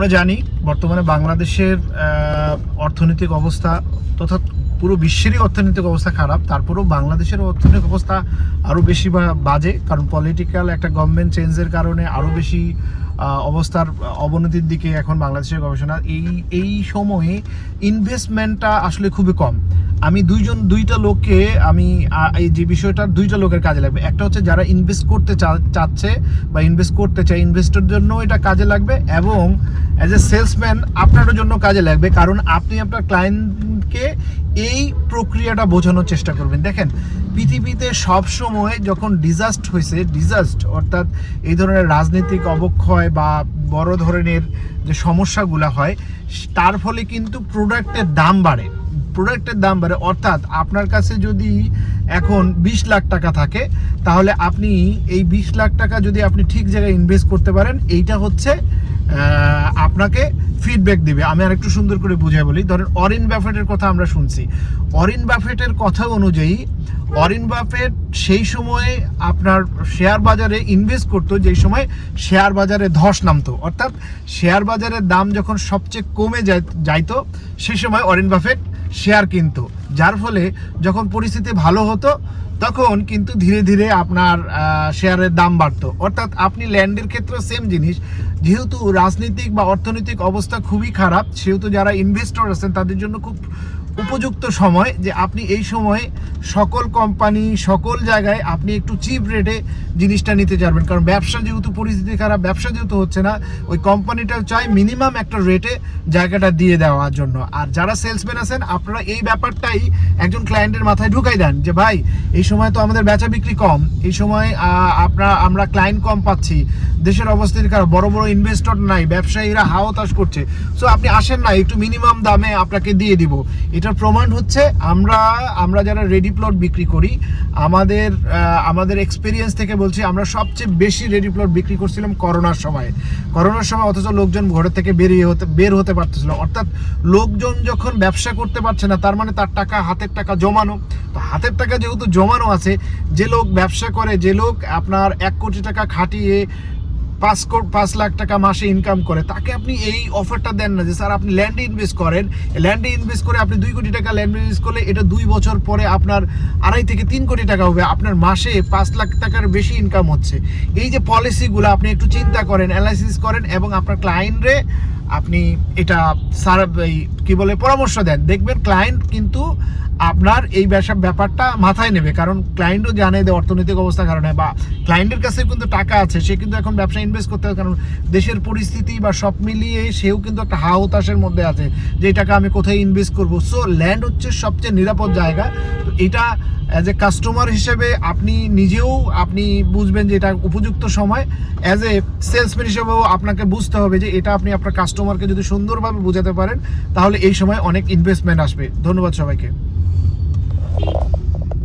আমরা জানি বর্তমানে বাংলাদেশের অর্থনৈতিক অবস্থা তথা পুরো বিশ্বেরই অর্থনৈতিক অবস্থা খারাপ, তারপরেও বাংলাদেশের অর্থনৈতিক অবস্থা আরও বেশি বাজে, কারণ পলিটিক্যাল একটা গভর্নমেন্ট চেঞ্জের কারণে আরও বেশি অবস্থার অবনতির দিকে এখন বাংলাদেশের গবেষণা। এই সময়ে ইনভেস্টমেন্টটা আসলে খুবই কম। আমি দুইটা লোককে আমি এই যে বিষয়টা দুইটা লোকের কাজে লাগবে। একটা হচ্ছে যারা ইনভেস্ট করতে চাচ্ছে বা ইনভেস্ট করতে চায়, ইনভেস্টর জন্য এটা কাজে লাগবে, এবং অ্যাজ এ সেলসম্যান আপনারও জন্য কাজে লাগবে, কারণ আপনি আপনার ক্লায়েন্টকে এই প্রক্রিয়াটা বোঝানোর চেষ্টা করবেন। দেখেন, পৃথিবীতে সবসময় যখন ডিজাস্ট অর্থাৎ এই ধরনের রাজনৈতিক অবক্ষয় বা বড় ধরনের যে সমস্যাগুলো হয়, তার ফলে কিন্তু প্রোডাক্টের দাম বাড়ে। অর্থাৎ আপনার কাছে যদি এখন 20 লাখ টাকা থাকে, তাহলে আপনি এই 20 লাখ টাকা যদি আপনি ঠিক জায়গায় ইনভেস্ট করতে পারেন, এইটা হচ্ছে আপনাকে ফিডব্যাক দিবে। আমি আর একটু সুন্দর করে বুঝাই বলি। ধরেন ওয়ারেন বাফেটের কথা আমরা শুনছি। ওয়ারেন বাফেটের কথা অনুযায়ী ওয়ারেন বাফেট সেই সময়ে আপনার শেয়ার বাজারে ইনভেস্ট করতো যেই সময় শেয়ার বাজারে ধস নামতো, অর্থাৎ শেয়ার বাজারের দাম যখন সবচেয়ে কমে যাইতো সেই সময় ওয়ারেন বাফেট শেয়ার কিনতো, যার ফলে যখন পরিস্থিতি ভালো হতো তখন কিন্তু ধীরে ধীরে আপনার শেয়ারের দাম বাড়তো। অর্থাৎ আপনি ল্যান্ডের ক্ষেত্রে সেম জিনিস, যেহেতু রাজনৈতিক বা অর্থনৈতিক অবস্থা খুবই খারাপ, সেহেতু যারা ইনভেস্টর আছেন তাদের জন্য খুব উপযুক্ত সময় যে আপনি এই সময়ে সকল কোম্পানি সকল জায়গায় আপনি একটু চিপ রেটে জিনিসটা নিতে পারবেন, কারণ ব্যবসা যেহেতু পরিস্থিতি খারাপ, ব্যবসা যেহেতু হচ্ছে না, ওই কোম্পানিটা চাই মিনিমাম একটা রেটে জায়গাটা দিয়ে দেওয়ার জন্য। আর যারা সেলসম্যান আছেন, আপনারা এই ব্যাপারটাই একজন ক্লায়েন্টের মাথায় ঢুকাই দেন যে ভাই এই সময় তো আমাদের বেচা বিক্রি কম, এই সময় আমরা ক্লায়েন্ট কম পাচ্ছি, দেশের অবস্থিতি খারাপ, বড় বড় ইনভেস্টর নাই, ব্যবসায়ীরা হাওতাশ করছে, সো আপনি আসেন না, একটু মিনিমাম দামে আপনাকে দিয়ে দিব। এটার প্রমাণ হচ্ছে আমরা যারা রেডি প্লট বিক্রি করি, আমাদের এক্সপিরিয়েন্স থেকে বলছি, আমরা সবচেয়ে বেশি রেডি প্লট বিক্রি করছিলাম করোনার সময়, অথচ লোকজন ঘরের থেকে বের হতে পারতেছিল। অর্থাৎ লোকজন যখন ব্যবসা করতে পারছে না, তার মানে তার টাকা, হাতের টাকা জমানো, তো হাতের টাকা যেহেতু জমানো আছে, যে লোক ব্যবসা করে, যে লোক আপনার 1 কোটি টাকা খাটিয়ে 5 লাখ টাকা মাসে ইনকাম করে, তাকে আপনি এই অফারটা দেন না যে স্যার আপনি ল্যান্ডে ইনভেস্ট করেন, ল্যান্ডে ইনভেস্ট করে আপনি 2 কোটি টাকা ল্যান্ড ইনভেস্ট করলে এটা 2 বছর পরে আপনার 2.5 থেকে 3 কোটি টাকা হবে, আপনার মাসে 5 লাখ টাকার বেশি ইনকাম হচ্ছে। এই যে পলিসিগুলো আপনি একটু চিন্তা করেন, অ্যানালাইসিস করেন, এবং আপনার ক্লায়েন্টরে আপনি এটা পরামর্শ দেন, দেখবেন ক্লায়েন্ট কিন্তু আপনার এই ব্যাপারটা মাথায় নেবে, কারণ ক্লায়েন্টও জানে যে অর্থনৈতিক অবস্থা কারণে, বা ক্লায়েন্টের কাছে কিন্তু টাকা আছে, সে কিন্তু এখন ব্যবসা ইনভেস্ট করতে হবে, কারণ দেশের পরিস্থিতি বা সব মিলিয়ে সেও কিন্তু একটা হাওতাশের মধ্যে আছে যে এই টাকা আমি কোথায় ইনভেস্ট করবো। সো ল্যান্ড হচ্ছে সবচেয়ে নিরাপদ জায়গা। তো এটা অ্যাজ এ কাস্টমার হিসেবে আপনি নিজেও বুঝবেন যে এটা উপযুক্ত সময়, অ্যাজ এ সেলসম্যান হিসেবেও আপনাকে বুঝতে হবে যে এটা আপনি আপনার কাস্টমারকে যদি সুন্দরভাবে বোঝাতে পারেন, তাহলে এই সময় অনেক ইনভেস্টমেন্ট আসবে। ধন্যবাদ সবাইকে।